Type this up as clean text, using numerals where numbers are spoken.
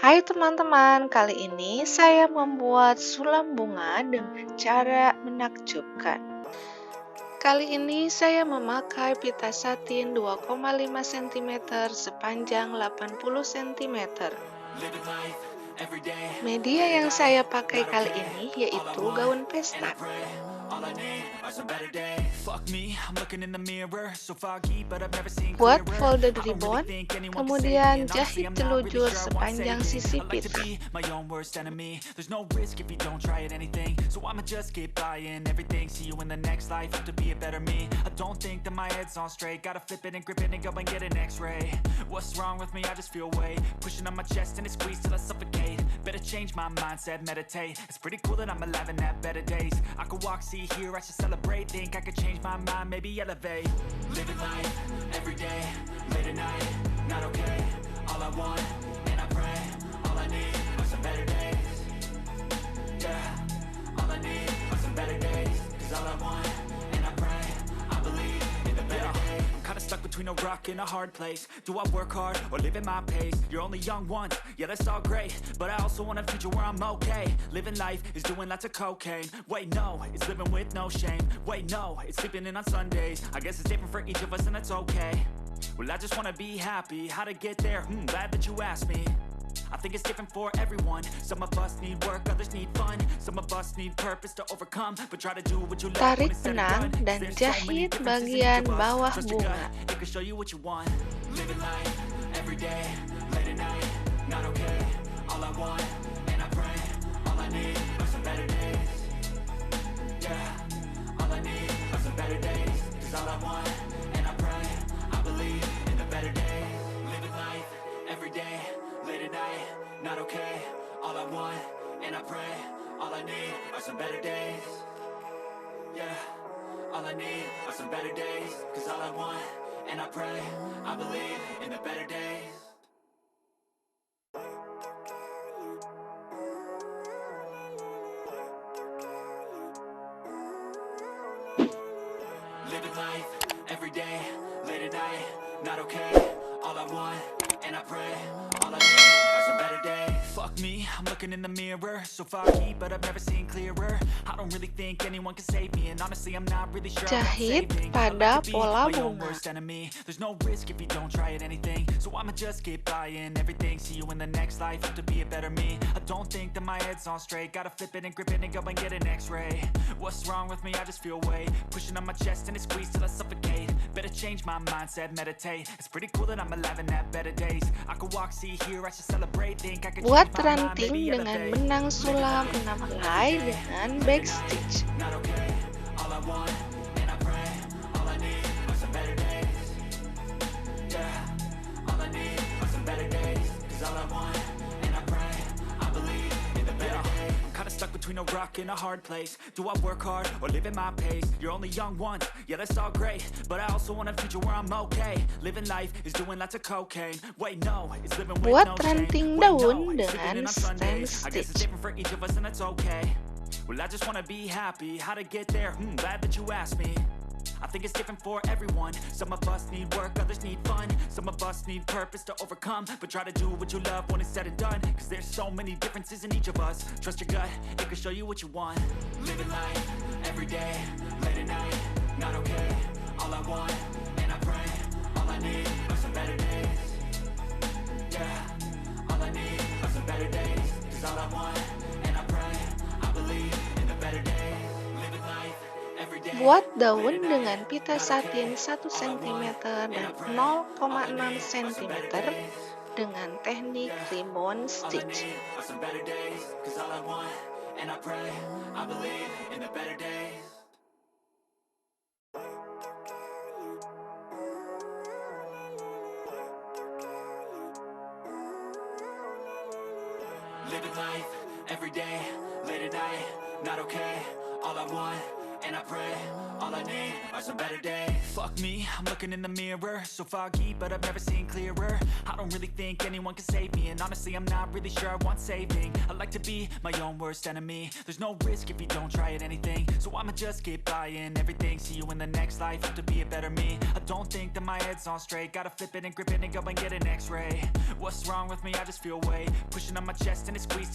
Hai teman-teman, kali ini saya membuat sulam bunga dengan cara menakjubkan. Kali ini saya memakai pita satin 2,5 cm sepanjang 80 cm. Media yang saya pakai kali ini yaitu gaun pesta. Buat folded ribbon, kemudian jahit telujur sepanjang sisi pita. Better change my mindset, meditate. It's pretty cool that I'm alive and have better days. I could walk, see, hear, I should celebrate. Think I could change my mind, maybe elevate. Living life, every day, late at night, not okay. All I want, and I pray, all I need are some better days. Yeah, all I need are some better days. Cause all I want, and I pray, I believe in the better days. I'm kinda stuck between a rock and a hard place. Do I work hard or live at my pace? You're only young once, yeah that's all great, but I also want a future where I'm okay. Living life is doing lots of cocaine. Wait no, it's living with no shame. Wait no, it's sleeping in on Sundays. I guess it's different for each of us and that's okay. Well I just wanna be happy, how to get there? Glad that you asked me. I think it's different for everyone. Some of us need work, others need fun. Some of us need purpose to overcome. But try to do what you love when Tarik it's said and benang done. dan 'Cause there's so many jahit differences in bagian each of us. bawah Trust your bunga. gut, it can show you what you want. Living life every day, late at night, not okay. All I want, and I pray, all I need are some better days. Yeah, all I need are some better days. Cause all I want, and I pray, I believe in the better days. Living life every day, late at night, not okay. All I want, and I pray, all I need are some better days. Yeah, all I need are some better days. Cause all I want, and I pray, I believe in the better days. Living life every day, late at night, not okay. All I want, and I pray, all I need are some better days. Fuck me, I'm looking in the mirror, so foggy, but I've never seen clearer. I don't really think anyone can save me, and honestly, I'm not really sure about Jahit saving. pada I like to be pola my own bunga. worst enemy. There's no risk if you don't try at anything, so I'ma just keep buying everything. See you in the next life, have to be a better me. I don't think that my head's on straight, gotta flip it and grip it and go and get an x-ray. What's wrong with me? I just feel weight pushing on my chest and it squeezes till I suffocate. Better change my mindset, meditate. It's pretty cool that I'm alive and have better days. I could walk, see, hear, I should celebrate. Think I could Buat change my mind, ranting maybe dengan elevate. benang sulam 6 helai dengan backstitch. Not okay. All I want, and I pray, all I need are some better days. Yeah, all I need are some better days. Cause all I want, and I pray, I believe in the better days. I'm kinda stuck between a rock and a hard place. Do I work hard or live at my pace? You're only young once, yeah that's all great, but I also want a future where I'm okay. Living life is doing lots of cocaine. Wait no, it's living with Buat no ranting shame. Wait daun no, it's sleeping in dengan on Sundays. I guess it's stitch. different for each of us and that's okay. Well I just wanna be happy, how to get there? Glad that you asked me. I think it's different for everyone. Some of us need work, others need fun. Some of us need purpose to overcome. But try to do what you love when it's said and done. Cause there's so many differences in each of us. Trust your gut, it can show you what you want. Living life, every day, late at night, not okay. All I want, and I pray, all I need are some better days. Yeah, all I need are some better days. Cause all I want, and I pray, I believe in the better days. Living life, every day. Buat daun dengan pita satin 1 cm dan 0,6 cm dengan teknik ribbon stitch. Living life every day, late at night, not okay. All I want, and I pray. All I need are some better days. Fuck me, I'm looking in the mirror, so foggy, but I've never seen clearer. I don't really think anyone can save me, and honestly I'm not really sure I want saving. I like to be my own worst enemy. There's no risk if you don't try at anything, so I'ma just keep buying everything. See you in the next life, have to be a better me. I don't think that my head's on straight, gotta flip it and grip it and go and get an x-ray. What's wrong with me? I just feel weight pushing on my chest and it squeezes